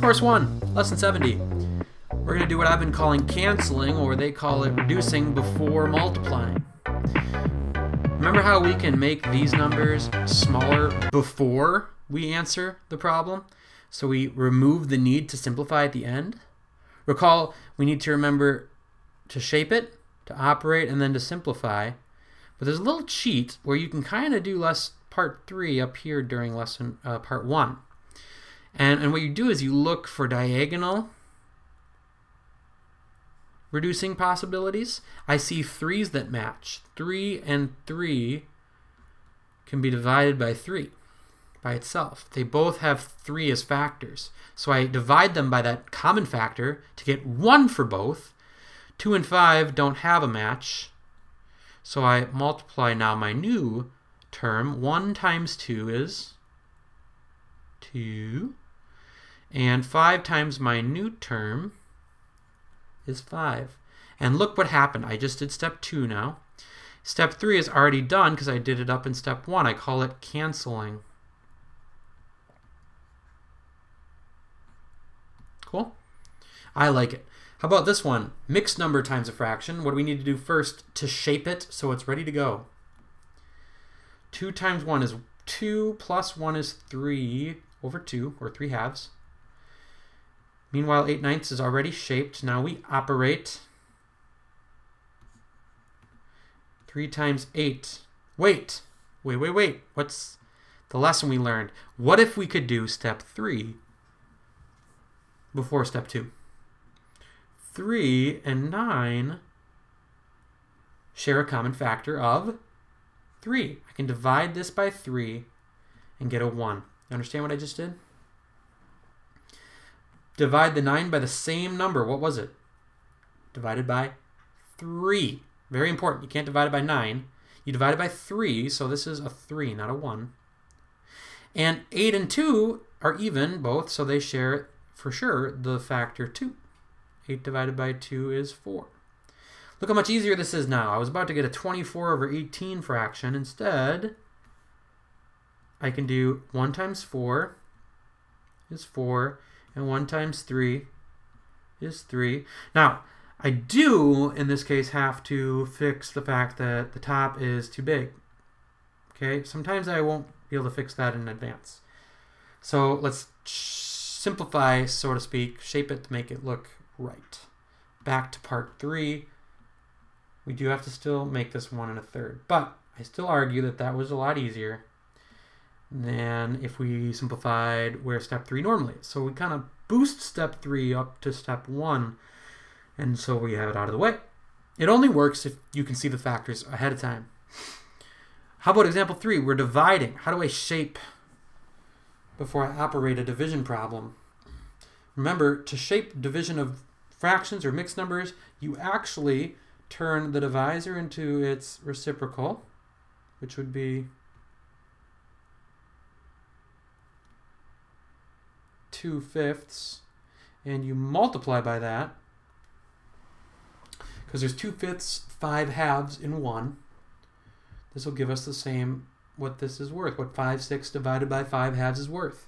Course 1, Lesson 70. We're going to do what I've been calling canceling, or they call it reducing before multiplying. Remember how we can make these numbers smaller before we answer the problem? So we remove the need to simplify at the end. Recall, we need to remember to shape it, to operate, and then to simplify. But there's a little cheat where you can kind of do part 3 up here during lesson part 1. And what you do is you look for diagonal reducing possibilities. I see 3's that match. 3 and 3 can be divided by 3 by itself. They both have 3 as factors. So I divide them by that common factor to get 1 for both. 2 and 5 don't have a match. So I multiply now my new term. 1 times 2 is 2. And 5 times my new term is 5. And look what happened. I just did step 2 now. Step 3 is already done because I did it up in step 1. I call it canceling. Cool? I like it. How about this one? Mixed number times a fraction. What do we need to do first to shape it so it's ready to go? 2 times 1 is 2 plus 1 is 3 over 2, or 3 halves. Meanwhile, 8/9 is already shaped. Now we operate. 3 times 8. Wait. What's the lesson we learned? What if we could do step 3 before step 2? 3 and 9 share a common factor of 3. I can divide this by 3 and get a 1. You understand what I just did? Divide the 9 by the same number. What was it? Divided by 3. Very important. You can't divide it by 9. You divide it by 3, so this is a 3, not a 1. And 8 and 2 are even, both, so they share, for sure, the factor 2. 8 divided by 2 is 4. Look how much easier this is now. I was about to get a 24 over 18 fraction. Instead, I can do 1 times 4 is 4. And 1 times 3 is 3. Now, I do, in this case, have to fix the fact that the top is too big. Okay, sometimes I won't be able to fix that in advance. So let's simplify, so to speak, shape it to make it look right. Back to part 3. We do have to still make this 1 1/3. But I still argue that that was a lot easier than if we simplified where step 3 normally is. So we kind of boost step 3 up to step 1, and so we have it out of the way. It only works if you can see the factors ahead of time. How about example 3? We're dividing. How do I shape before I operate a division problem? Remember, to shape division of fractions or mixed numbers, you actually turn the divisor into its reciprocal, which would be 2/5, and you multiply by that because there's 2/5, 5 halves in 1. This will give us the same what this is worth, what 5/6 divided by 5 halves is worth.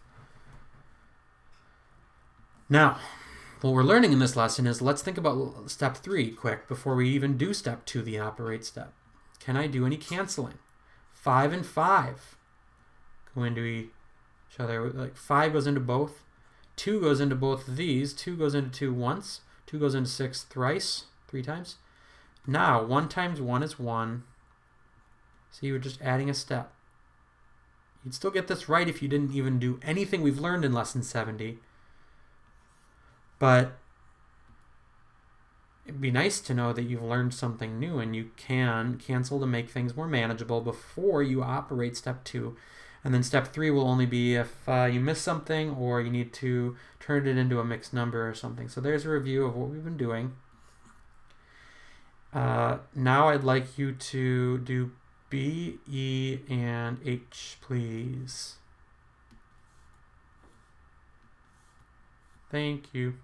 Now, what we're learning in this lesson is, let's think about step 3 quick before we even do step 2, the operate step. Can I do any canceling? 5 and 5 go into each other. Like 5 goes into both. 2 goes into both of these. 2 goes into 2 once. 2 goes into 6 thrice, 3 times. Now, 1 times 1 is 1. See, we're just adding a step. You'd still get this right if you didn't even do anything we've learned in lesson 70. But it'd be nice to know that you've learned something new and you can cancel to make things more manageable before you operate step 2. And then step 3 will only be if you miss something or you need to turn it into a mixed number or something. So there's a review of what we've been doing. Now I'd like you to do B, E, and H, please. Thank you.